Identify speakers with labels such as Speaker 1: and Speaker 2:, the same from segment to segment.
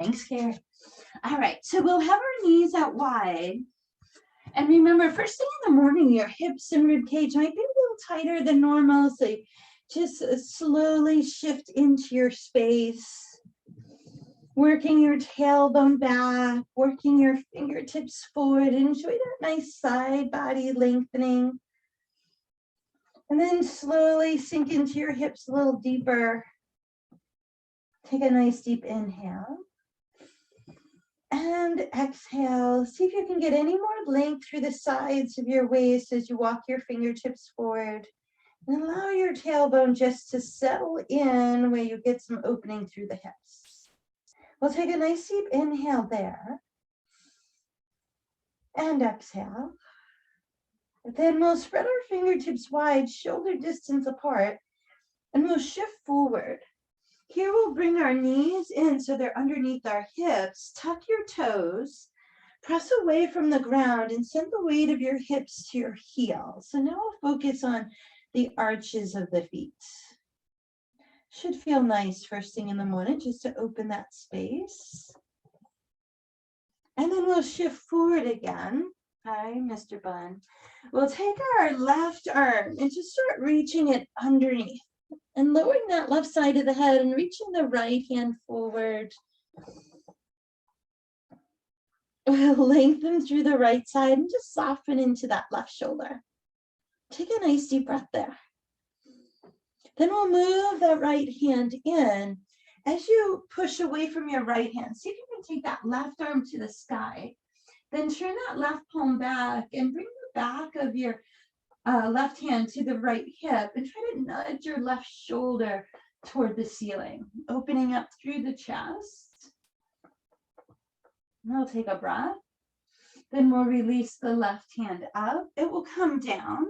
Speaker 1: Thanks, Carrie. All right, so we'll have our knees out wide. And remember, first thing in the morning, your hips and rib cage might be a little tighter than normal. So just slowly shift into your space, working your tailbone back, working your fingertips forward. Enjoy that nice side body lengthening. And then slowly sink into your hips a little deeper. Take a nice deep inhale. And exhale. See if you can get any more length through the sides of your waist as you walk your fingertips forward. And allow your tailbone just to settle in where you get some opening through the hips. We'll take a nice deep inhale there. And exhale. Then we'll spread our fingertips wide, shoulder distance apart, and we'll shift forward. Here we'll bring our knees in so they're underneath our hips. Tuck your toes, press away from the ground, and send the weight of your hips to your heels. So now we'll focus on the arches of the feet. Should feel nice first thing in the morning just to open that space. And then we'll shift forward again. Hi, Mr. Bun. We'll take our left arm and just start reaching it underneath and lowering that left side of the head and reaching the right hand forward. We'll lengthen through the right side and just soften into that left shoulder. Take a nice deep breath there. Then we'll move that right hand in. As you push away from your right hand, see if you can take that left arm to the sky. Then turn that left palm back and bring the back of your left hand to the right hip and try to nudge your left shoulder toward the ceiling, opening up through the chest. And we'll take a breath. Then we'll release the left hand up. It will come down.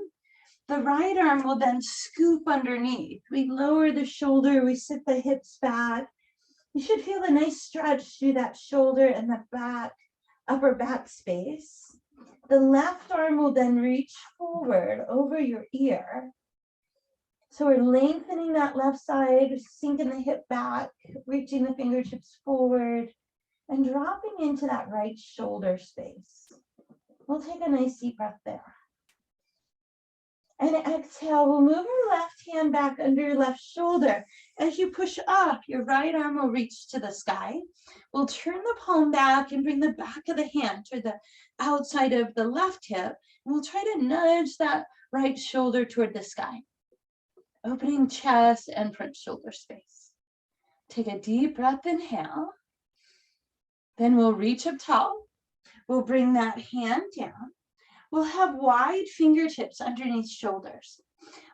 Speaker 1: The right arm will then scoop underneath. We lower the shoulder, we sit the hips back. You should feel a nice stretch through that shoulder and the back, upper back space. The left arm will then reach forward over your ear. So we're lengthening that left side, sinking the hip back, reaching the fingertips forward, and dropping into that right shoulder space. We'll take a nice deep breath there. And exhale, we'll move your left hand back under your left shoulder. As you push up, your right arm will reach to the sky. We'll turn the palm back and bring the back of the hand to the outside of the left hip. And we'll try to nudge that right shoulder toward the sky. Opening chest and front shoulder space. Take a deep breath, inhale. Then we'll reach up tall. We'll bring that hand down. We'll have wide fingertips underneath shoulders.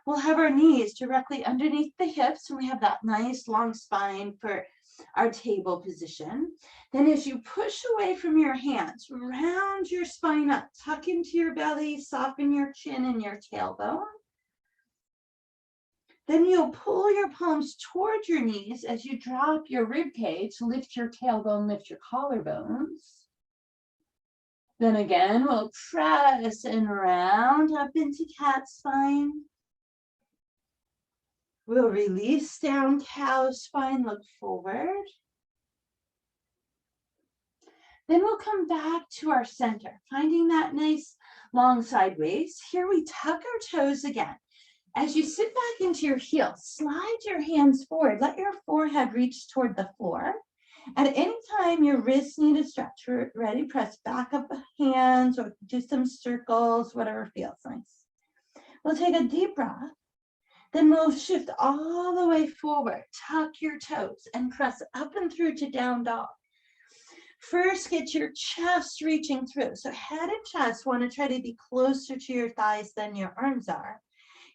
Speaker 1: We'll have our knees directly underneath the hips, and we have that nice long spine for our table position. Then as you push away from your hands, round your spine up, tuck into your belly, soften your chin and your tailbone. Then you'll pull your palms toward your knees as you drop your rib cage, lift your tailbone, lift your collarbones. Then again, we'll press and round up into cat spine. We'll release down cow spine, look forward. Then we'll come back to our center, finding that nice long side waist. Here we tuck our toes again. As you sit back into your heels, slide your hands forward. Let your forehead reach toward the floor. At any time your wrists need a stretch, we're ready, press back up the hands or do some circles, whatever feels nice. We'll take a deep breath. Then we'll shift all the way forward. Tuck your toes and press up and through to down dog. First, get your chest reaching through. So head and chest want to try to be closer to your thighs than your arms are.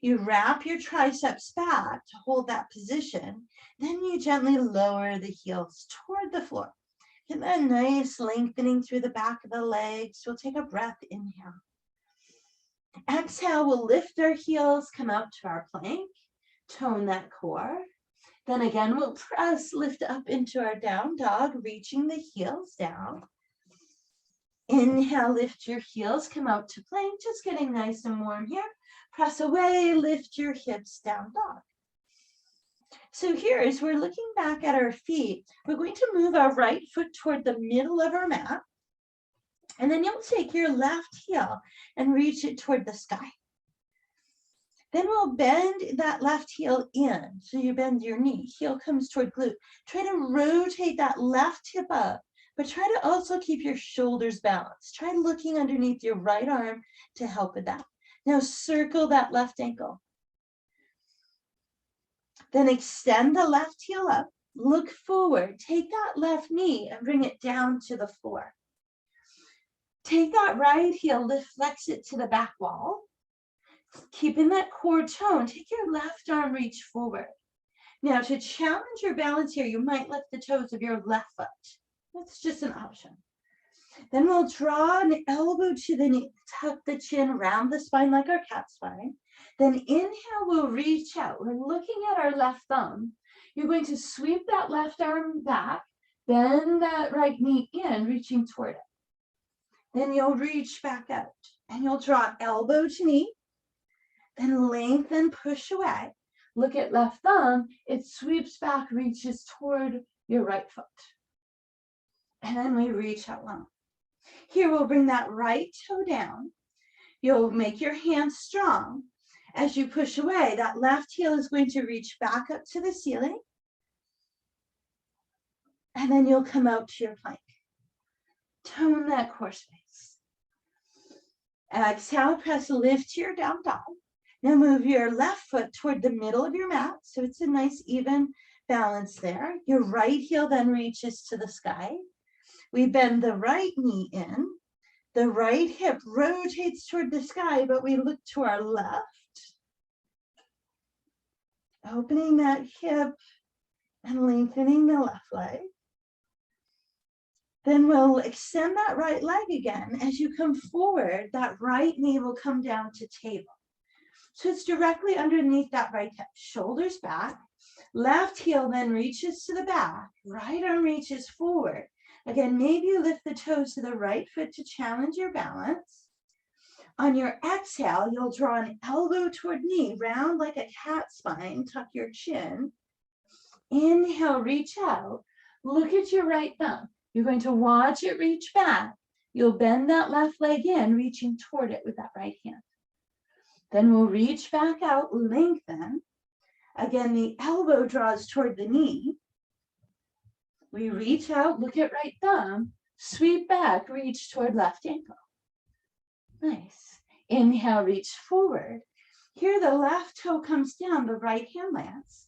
Speaker 1: You wrap your triceps back to hold that position. Then you gently lower the heels toward the floor. Get that nice lengthening through the back of the legs. We'll take a breath, inhale. Exhale, we'll lift our heels, come out to our plank, tone that core. Then again, we'll press, lift up into our down dog, reaching the heels down. Inhale, lift your heels, come out to plank, just getting nice and warm here. Press away, lift your hips, down dog. So here, as we're looking back at our feet, we're going to move our right foot toward the middle of our mat. And then you'll take your left heel and reach it toward the sky. Then we'll bend that left heel in. So you bend your knee, heel comes toward glute. Try to rotate that left hip up, but try to also keep your shoulders balanced. Try looking underneath your right arm to help with that. Now circle that left ankle. Then extend the left heel up, look forward, take that left knee and bring it down to the floor. Take that right heel, lift, flex it to the back wall. Keeping that core tone, take your left arm, reach forward. Now to challenge your balance here, you might lift the toes of your left foot. That's just an option. Then we'll draw an elbow to the knee, tuck the chin around the spine like our cat spine. Then inhale, we'll reach out. We're looking at our left thumb. You're going to sweep that left arm back, bend that right knee in, reaching toward it. Then you'll reach back out and you'll draw elbow to knee. Then lengthen, push away. Look at left thumb. It sweeps back, reaches toward your right foot. And then we reach out long. Here we'll bring that right toe down. You'll make your hands strong. As you push away, that left heel is going to reach back up to the ceiling. And then you'll come out to your plank. Tone that core space. Exhale, press lift to your down dog. Now move your left foot toward the middle of your mat, so it's a nice even balance there. Your right heel then reaches to the sky. We bend the right knee in. The right hip rotates toward the sky, but we look to our left. Opening that hip and lengthening the left leg. Then we'll extend that right leg again. As you come forward, that right knee will come down to table. So it's directly underneath that right hip, shoulders back, left heel then reaches to the back, right arm reaches forward. Again, maybe you lift the toes to the right foot to challenge your balance. On your exhale, you'll draw an elbow toward knee, round like a cat spine, tuck your chin. Inhale, reach out, look at your right thumb. You're going to watch it reach back. You'll bend that left leg in, reaching toward it with that right hand. Then we'll reach back out, lengthen. Again, the elbow draws toward the knee. We reach out, look at right thumb, sweep back, reach toward left ankle. Nice. Inhale, reach forward. Here the left toe comes down, the right hand lands.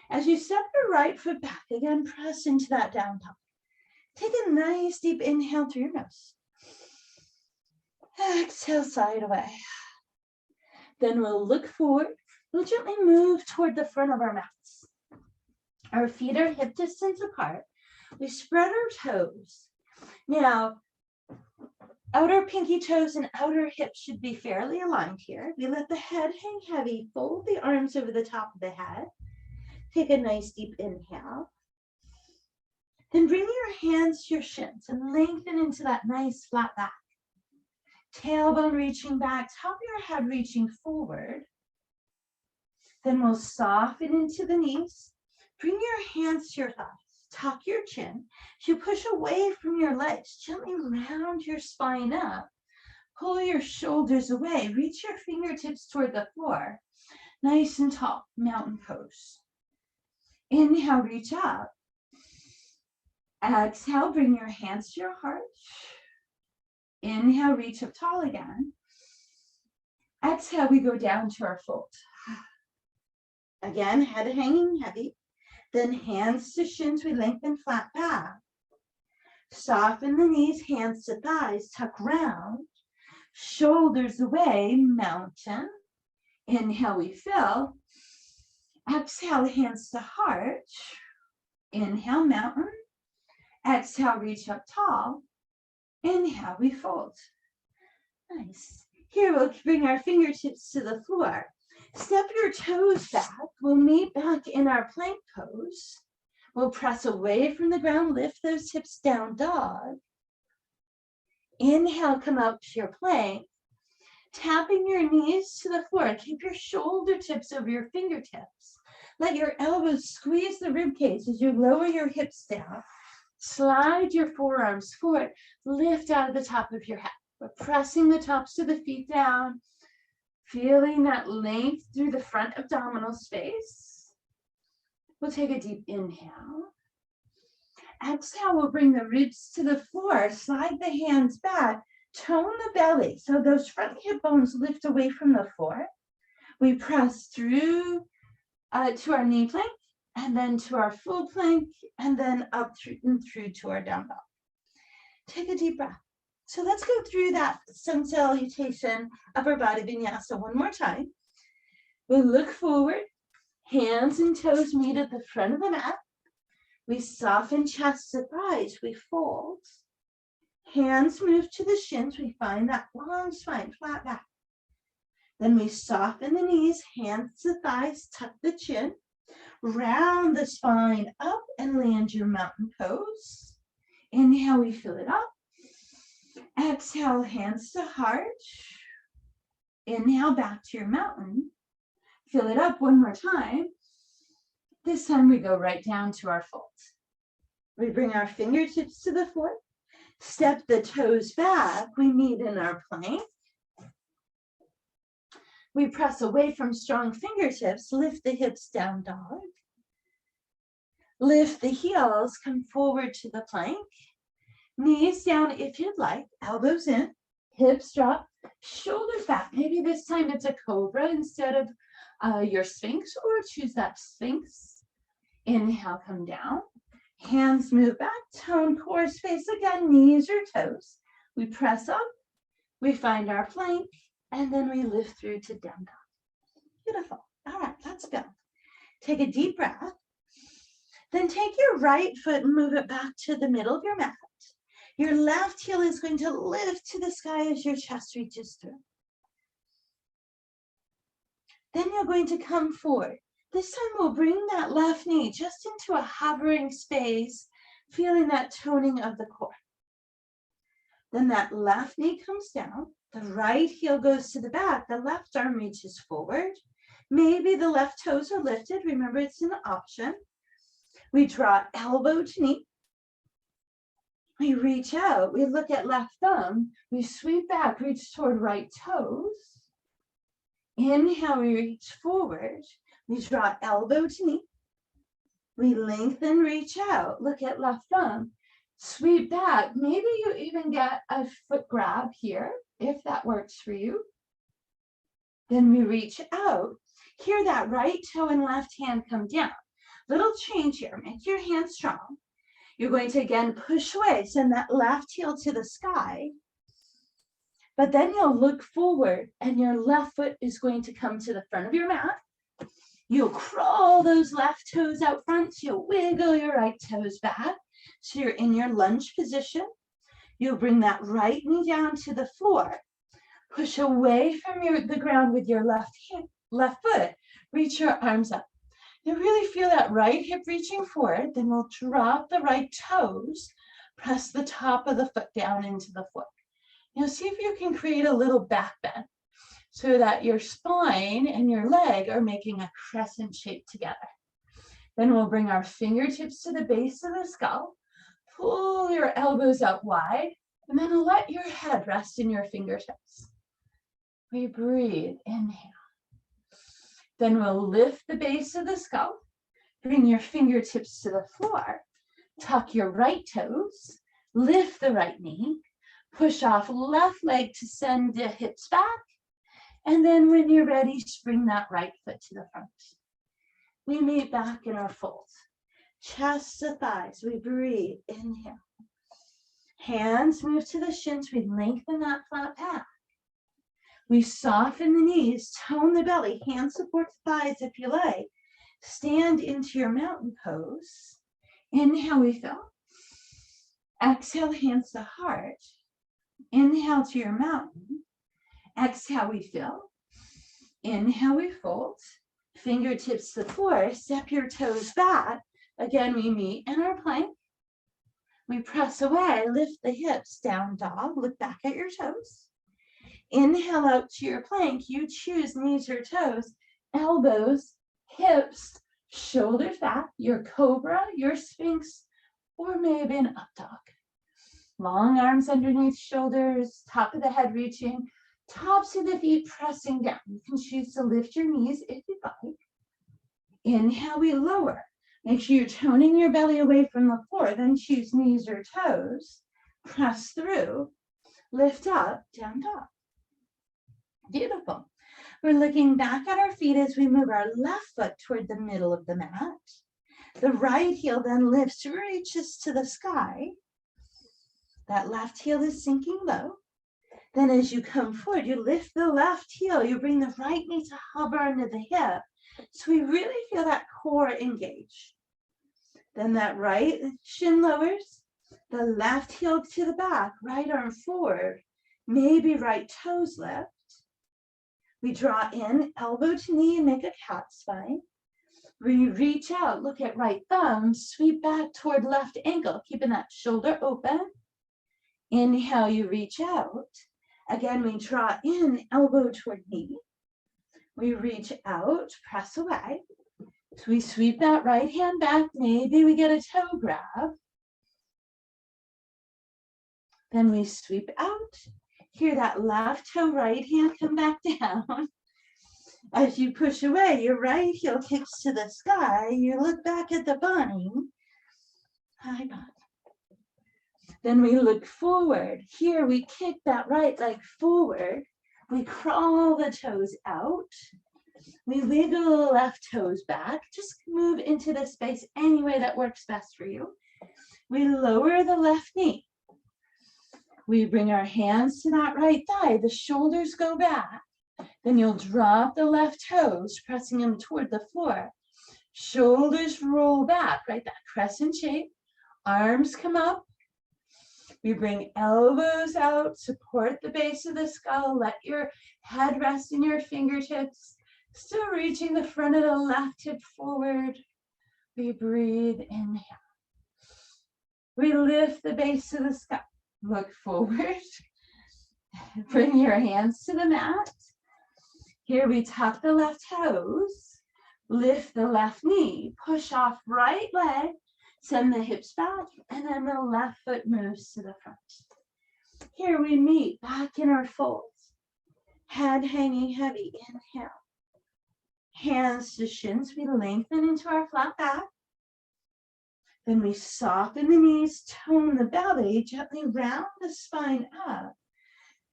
Speaker 1: As you step your right foot back, again, press into that down dog. Take a nice deep inhale through your nose. Exhale, side away. Then we'll look forward. We'll gently move toward the front of our mats. Our feet are hip distance apart. We spread our toes. Now, outer pinky toes and outer hips should be fairly aligned here. We let the head hang heavy. Fold the arms over the top of the head. Take a nice deep inhale. Then bring your hands to your shins and lengthen into that nice flat back. Tailbone reaching back, top of your head reaching forward. Then we'll soften into the knees. Bring your hands to your thighs. Tuck your chin. As you push away from your legs, gently round your spine up. Pull your shoulders away. Reach your fingertips toward the floor. Nice and tall, mountain pose. Inhale, reach up. Exhale, bring your hands to your heart. Inhale, reach up tall again. Exhale, we go down to our fold. Again, head hanging heavy. Then hands to shins, we lengthen flat back. Soften the knees, hands to thighs, tuck round. Shoulders away, mountain. Inhale, we fill. Exhale, hands to heart. Inhale, mountain. Exhale, reach up tall. Inhale, we fold. Nice. Here we'll bring our fingertips to the floor. Step your toes back. We'll meet back in our plank pose. We'll press away from the ground, lift those hips down dog. Inhale, come out to your plank. Tapping your knees to the floor. Keep your shoulder tips over your fingertips. Let your elbows squeeze the rib cage as you lower your hips down. Slide your forearms forward. Lift out of the top of your head. We're pressing the tops of the feet down. Feeling that length through the front abdominal space. We'll take a deep inhale. Exhale, we'll bring the ribs to the floor. Slide the hands back. Tone the belly. So those front hip bones lift away from the floor. We press through to our knee plank, and then to our full plank, and then up through and through to our down dog. Take a deep breath. So let's go through that sun salutation upper body vinyasa one more time. We look forward, hands and toes meet at the front of the mat. We soften chest to thighs, we fold. Hands move to the shins, we find that long spine, flat back. Then we soften the knees, hands to thighs, tuck the chin. Round the spine up and land your mountain pose. Inhale, we fill it up. Exhale, hands to heart. Inhale, back to your mountain. Fill it up one more time. This time we go right down to our fold. We bring our fingertips to the floor. Step the toes back. We meet in our plank. We press away from strong fingertips. Lift the hips, down dog. Lift the heels, come forward to the plank. Knees down if you'd like, elbows in, hips drop, shoulders back. Maybe this time it's a cobra instead of your sphinx, or choose that sphinx. Inhale, come down. Hands move back, tone core space again, knees or toes. We press up, we find our plank, and then we lift through to down dog. Beautiful. All right, let's go. Take a deep breath. Then take your right foot and move it back to the middle of your mat. Your left heel is going to lift to the sky as your chest reaches through. Then you're going to come forward. This time we'll bring that left knee just into a hovering space, feeling that toning of the core. Then that left knee comes down. The right heel goes to the back. The left arm reaches forward. Maybe the left toes are lifted. Remember, it's an option. We draw elbow to knee. We reach out. We look at left thumb. We sweep back, reach toward right toes. Inhale, we reach forward. We draw elbow to knee. We lengthen, reach out. Look at left thumb. Sweep back. Maybe you even get a foot grab here, if that works for you. Then we reach out. Hear that right toe and left hand come down. Little change here. Make your hands strong. You're going to again push away. Send that left heel to the sky. But then you'll look forward and your left foot is going to come to the front of your mat. You'll crawl those left toes out front. You'll wiggle your right toes back. So you're in your lunge position. You'll bring that right knee down to the floor. Push away from the ground with your left foot. Reach your arms up. You really feel that right hip reaching forward. Then we'll drop the right toes. Press the top of the foot down into the floor. Now see if you can create a little back bend so that your spine and your leg are making a crescent shape together. Then we'll bring our fingertips to the base of the skull. Pull your elbows out wide, and then let your head rest in your fingertips. We breathe, inhale. Then we'll lift the base of the skull, bring your fingertips to the floor, tuck your right toes, lift the right knee, push off left leg to send the hips back, and then when you're ready, spring that right foot to the front. We meet back in our fold. Chest to thighs, we breathe, inhale. Hands move to the shins, we lengthen that flat back. We soften the knees, tone the belly, hands support the thighs if you like. Stand into your mountain pose. Inhale, we fill. Exhale, hands to heart. Inhale to your mountain. Exhale, we fill. Inhale, we fold. Fingertips to the floor. Step your toes back. Again, we meet in our plank. We press away, lift the hips, down dog. Look back at your toes. Inhale out to your plank. You choose knees or toes, elbows, hips, Shoulders back, your cobra, your sphinx, or maybe an up dog. Long arms underneath shoulders, top of the head reaching, tops of the feet pressing down. You can choose to lift your knees if you'd like. Inhale, we lower. Make sure you're toning your belly away from the floor, then choose knees or toes. Press through, lift up, down dog. Beautiful. We're looking back at our feet as we move our left foot toward the middle of the mat. The right heel then lifts, reaches to the sky. That left heel is sinking low. Then as you come forward, you lift the left heel. You bring the right knee to hover under the hip. So we really feel that core engage. Then that right shin lowers. The left heel to the back, right arm forward. Maybe right toes lift. We draw in, elbow to knee, and make a cat spine. We reach out, look at right thumb, sweep back toward left ankle, keeping that shoulder open. Inhale, you reach out. Again, we draw in, elbow toward knee. We reach out, press away. So we sweep that right hand back. Maybe we get a toe grab. Then we sweep out. Hear that left toe, right hand come back down. As you push away, your right heel kicks to the sky. You look back at the bunny. High bunny. Then we look forward. Here we kick that right leg forward. We crawl the toes out. We wiggle the left toes back. Just move into the space any way that works best for you. We lower the left knee. We bring our hands to that right thigh. The shoulders go back. Then you'll drop the left toes, pressing them toward the floor. Shoulders roll back, right? That crescent shape. Arms come up. We bring elbows out, support the base of the skull. Let your head rest in your fingertips. Still reaching the front of the left hip forward. We breathe, inhale. We lift the base of the skull. Look forward. Bring your hands to the mat. Here we tuck the left toes. Lift the left knee. Push off right leg. Send the hips back, and then the left foot moves to the front. Here we meet back in our folds. Head hanging heavy, inhale. Hands to shins, we lengthen into our flat back. Then we soften the knees, tone the belly, gently round the spine up.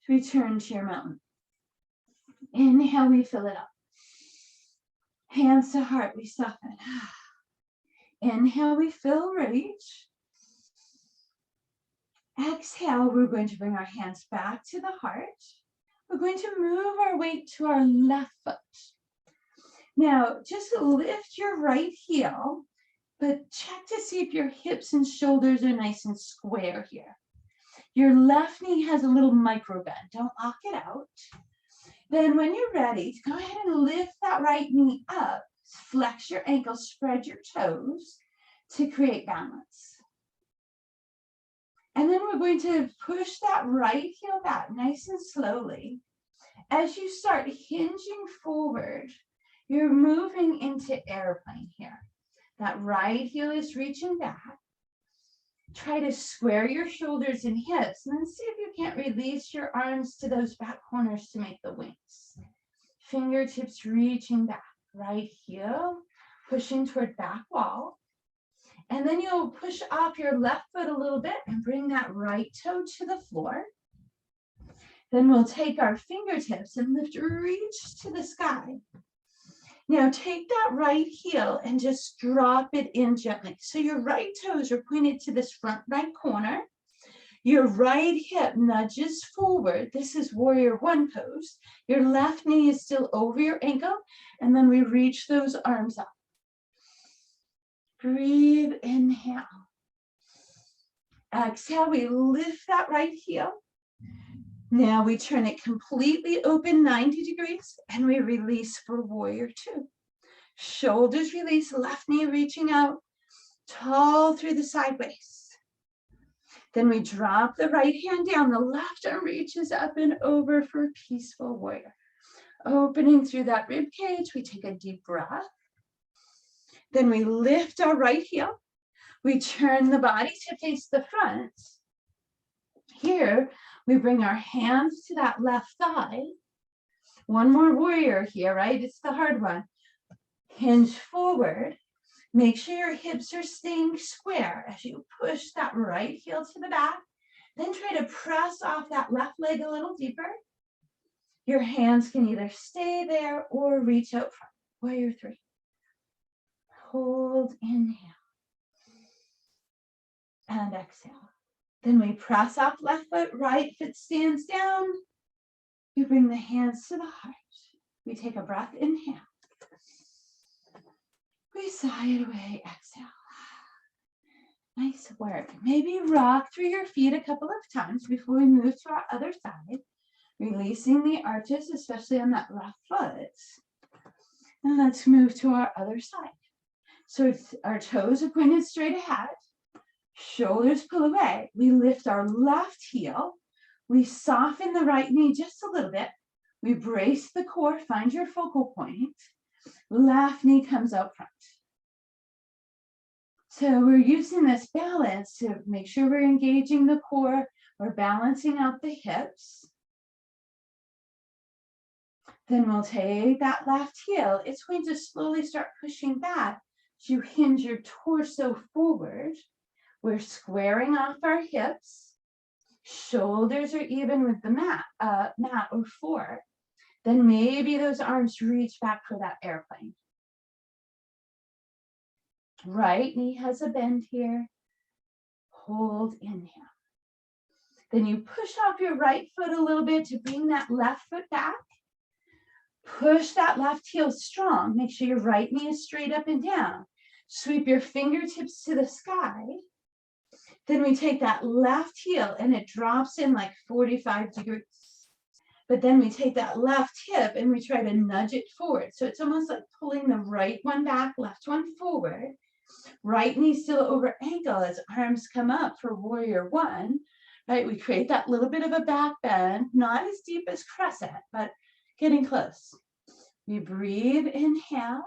Speaker 1: Return to your mountain. Inhale, we fill it up. Hands to heart, we soften. Inhale, we fill, reach. Exhale, we're going to bring our hands back to the heart. We're going to move our weight to our left foot. Now, just lift your right heel, but check to see if your hips and shoulders are nice and square here. Your left knee has a little micro bend. Don't lock it out. Then when you're ready, go ahead and lift that right knee up. Flex your ankles, spread your toes to create balance. And then we're going to push that right heel back nice and slowly. As you start hinging forward, you're moving into airplane here. That right heel is reaching back. Try to square your shoulders and hips, and then see if you can't release your arms to those back corners to make the wings. Fingertips reaching back. Right heel, pushing toward back wall. And then you'll push off your left foot a little bit and bring that right toe to the floor. Then we'll take our fingertips and lift, reach to the sky. Now take that right heel and just drop it in gently. So your right toes are pointed to this front right corner. Your right hip nudges forward. This is warrior one pose. Your left knee is still over your ankle, and then we reach those arms up. Breathe, inhale. Exhale, we lift that right heel. Now we turn it completely open 90 degrees, and we release for warrior two. Shoulders release, left knee reaching out, tall through the sideways. Then we drop the right hand down, the left arm reaches up and over for peaceful warrior. Opening through that rib cage, we take a deep breath. Then we lift our right heel. We turn the body to face the front. Here, we bring our hands to that left thigh. One more warrior here, right? It's the hard one. Hinge forward. Make sure your hips are staying square as you push that right heel to the back. Then try to press off that left leg a little deeper. Your hands can either stay there or reach out front. Warrior 3. Hold, inhale. And exhale. Then we press off left foot, right foot stands down. We bring the hands to the heart. We take a breath, inhale. We sigh it away, exhale. Nice work. Maybe rock through your feet a couple of times before we move to our other side. Releasing the arches, especially on that left foot. And let's move to our other side. So our toes are pointed straight ahead. Shoulders pull away. We lift our left heel. We soften the right knee just a little bit. We brace the core, find your focal point. Left knee comes out front. So we're using this balance to make sure we're engaging the core. We're balancing out the hips. Then we'll take that left heel. It's going to slowly start pushing back as you hinge your torso forward. We're squaring off our hips. Shoulders are even with the mat or floor. Then maybe those arms reach back for that airplane. Right knee has a bend here. Hold, inhale. Then you push off your right foot a little bit to bring that left foot back. Push that left heel strong. Make sure your right knee is straight up and down. Sweep your fingertips to the sky. Then we take that left heel and it drops in like 45 degrees. But then we take that left hip and we try to nudge it forward. So it's almost like pulling the right one back, left one forward. Right knee still over ankle as arms come up for warrior 1. Right, we create that little bit of a back bend, not as deep as crescent, but getting close. We breathe, inhale.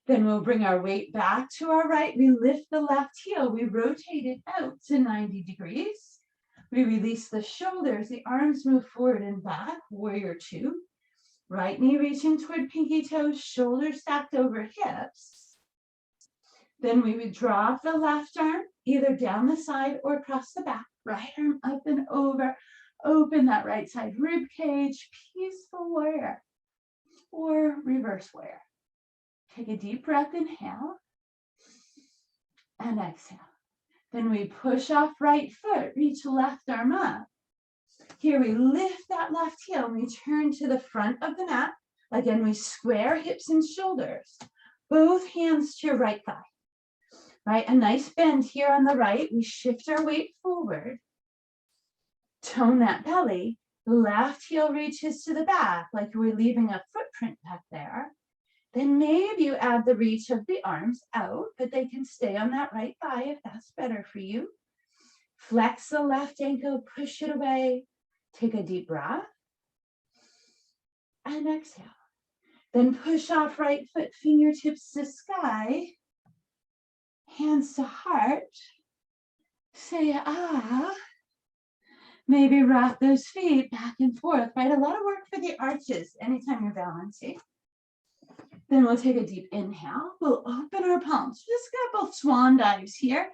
Speaker 1: Then we'll bring our weight back to our right. We lift the left heel. We rotate it out to 90 degrees. We release the shoulders. The arms move forward and back. Warrior 2. Right knee reaching toward pinky toes. Shoulders stacked over hips. Then we would drop the left arm either down the side or across the back. Right arm up and over. Open that right side rib cage. Peaceful warrior or reverse warrior. Take a deep breath, inhale, and exhale. Then we push off right foot, reach left arm up. Here we lift that left heel and we turn to the front of the mat. Again, we square hips and shoulders. Both hands to your right thigh. Right, a nice bend here on the right. We shift our weight forward. Tone that belly. The left heel reaches to the back like we're leaving a footprint back there. Then maybe you add the reach of the arms out, but they can stay on that right thigh if that's better for you. Flex the left ankle, push it away. Take a deep breath. And exhale. Then push off right foot, fingertips to sky. Hands to heart. Say ah. Maybe rock those feet back and forth, right? A lot of work for the arches anytime you're balancing. Then we'll take a deep inhale. We'll open our palms. Just a couple swan dives here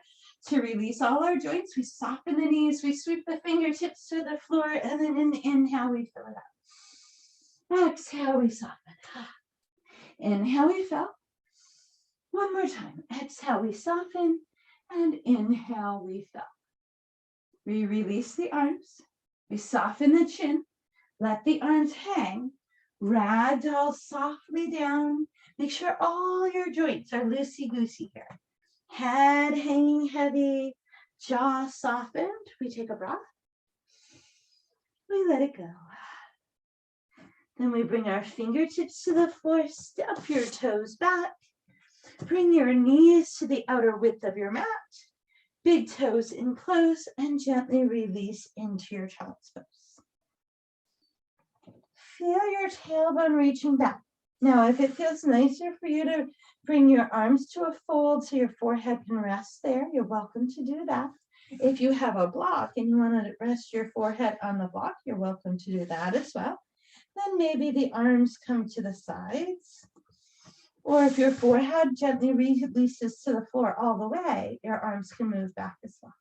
Speaker 1: to release all our joints. We soften the knees. We sweep the fingertips to the floor. And then in the inhale, we fill it up. Exhale, we soften. Inhale, we fill. One more time. Exhale, we soften. And inhale, we fill. We release the arms. We soften the chin. Let the arms hang. Ragdoll softly down. Make sure all your joints are loosey-goosey here. Head hanging heavy, jaw softened. We take a breath. We let it go. Then we bring our fingertips to the floor. Step your toes back. Bring your knees to the outer width of your mat. Big toes in close and gently release into your child's pose. Feel your tailbone reaching back. Now, if it feels nicer for you to bring your arms to a fold so your forehead can rest there, you're welcome to do that. If you have a block and you want to rest your forehead on the block, you're welcome to do that as well. Then maybe the arms come to the sides. Or if your forehead gently releases to the floor all the way, your arms can move back as well.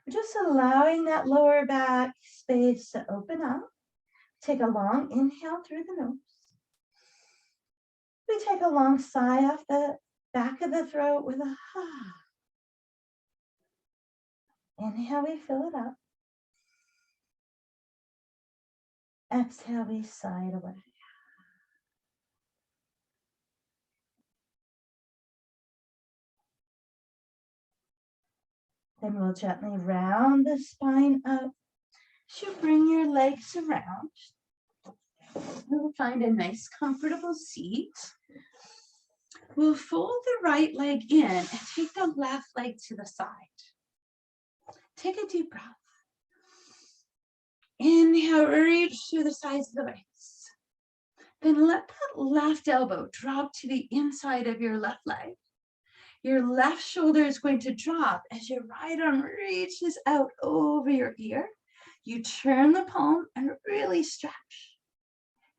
Speaker 1: We're just allowing that lower back space to open up. Take a long inhale through the nose. We take a long sigh off the back of the throat with a ha. Inhale, we fill it up. Exhale, we sigh it away. Then we'll gently round the spine up. You bring your legs around. We'll find a nice, comfortable seat. We'll fold the right leg in and take the left leg to the side. Take a deep breath. Inhale, reach through the sides of the waist. Then let that left elbow drop to the inside of your left leg. Your left shoulder is going to drop as your right arm reaches out over your ear. You turn the palm and really stretch.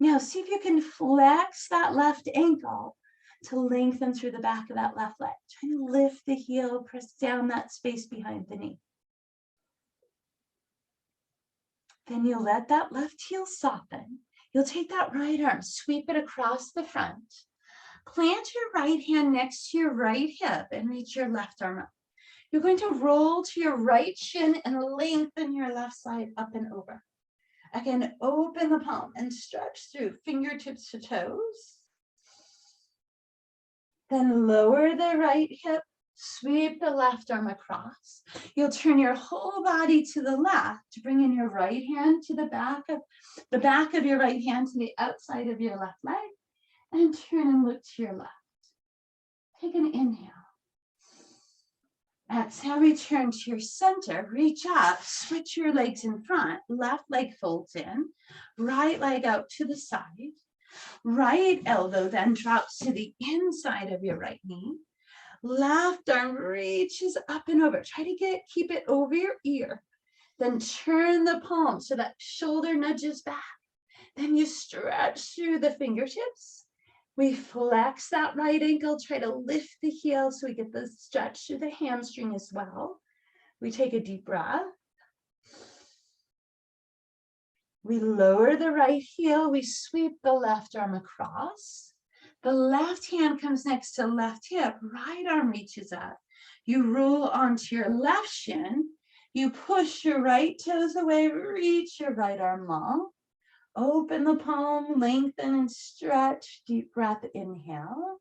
Speaker 1: Now see if you can flex that left ankle to lengthen through the back of that left leg. Try to lift the heel, press down that space behind the knee. Then you'll let that left heel soften. You'll take that right arm, sweep it across the front. Plant your right hand next to your right hip and reach your left arm up. You're going to roll to your right shin and lengthen your left side up and over. Again, open the palm and stretch through fingertips to toes. Then lower the right hip, sweep the left arm across. You'll turn your whole body to the left to bring in your right hand to the back of your right hand to the outside of your left leg, and turn and look to your left. Take an inhale. Exhale, return to your center, reach up, switch your legs in front, left leg folds in, right leg out to the side, right elbow then drops to the inside of your right knee, left arm reaches up and over, try to keep it over your ear, then turn the palm so that shoulder nudges back, then you stretch through the fingertips. We flex that right ankle, try to lift the heel so we get the stretch through the hamstring as well. We take a deep breath. We lower the right heel, we sweep the left arm across. The left hand comes next to left hip, right arm reaches up. You roll onto your left shin, you push your right toes away, reach your right arm long. Open the palm, lengthen and stretch. Deep breath, inhale.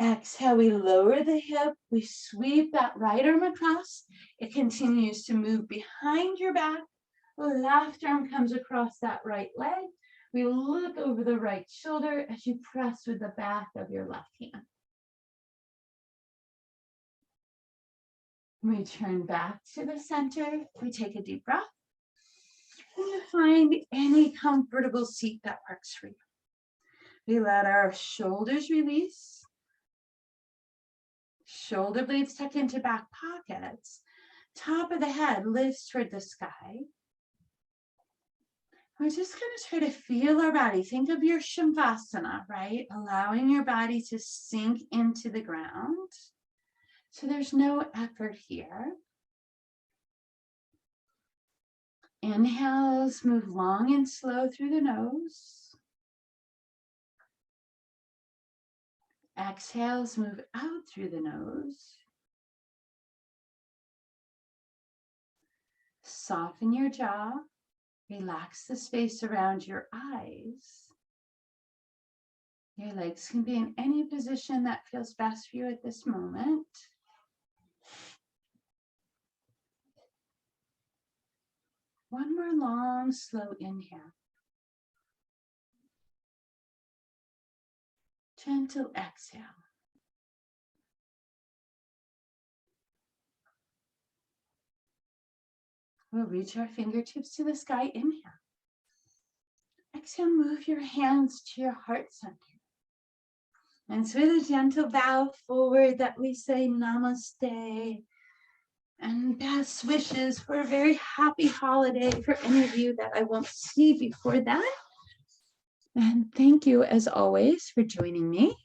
Speaker 1: Exhale, we lower the hip. We sweep that right arm across. It continues to move behind your back. Left arm comes across that right leg. We look over the right shoulder as you press with the back of your left hand. We turn back to the center. We take a deep breath. And you find any comfortable seat that works for you. We let our shoulders release. Shoulder blades tuck into back pockets. Top of the head lifts toward the sky. We're just going to try to feel our body. Think of your Shavasana, right? Allowing your body to sink into the ground. So there's no effort here. Inhales, move long and slow through the nose. Exhales, move out through the nose. Soften your jaw. Relax the space around your eyes. Your legs can be in any position that feels best for you at this moment. One more long, slow inhale. Gentle exhale. We'll reach our fingertips to the sky, inhale. Exhale, move your hands to your heart center. And it's with a gentle bow forward that we say namaste. And best wishes for a very happy holiday for any of you that I won't see before that. And thank you, as always, for joining me.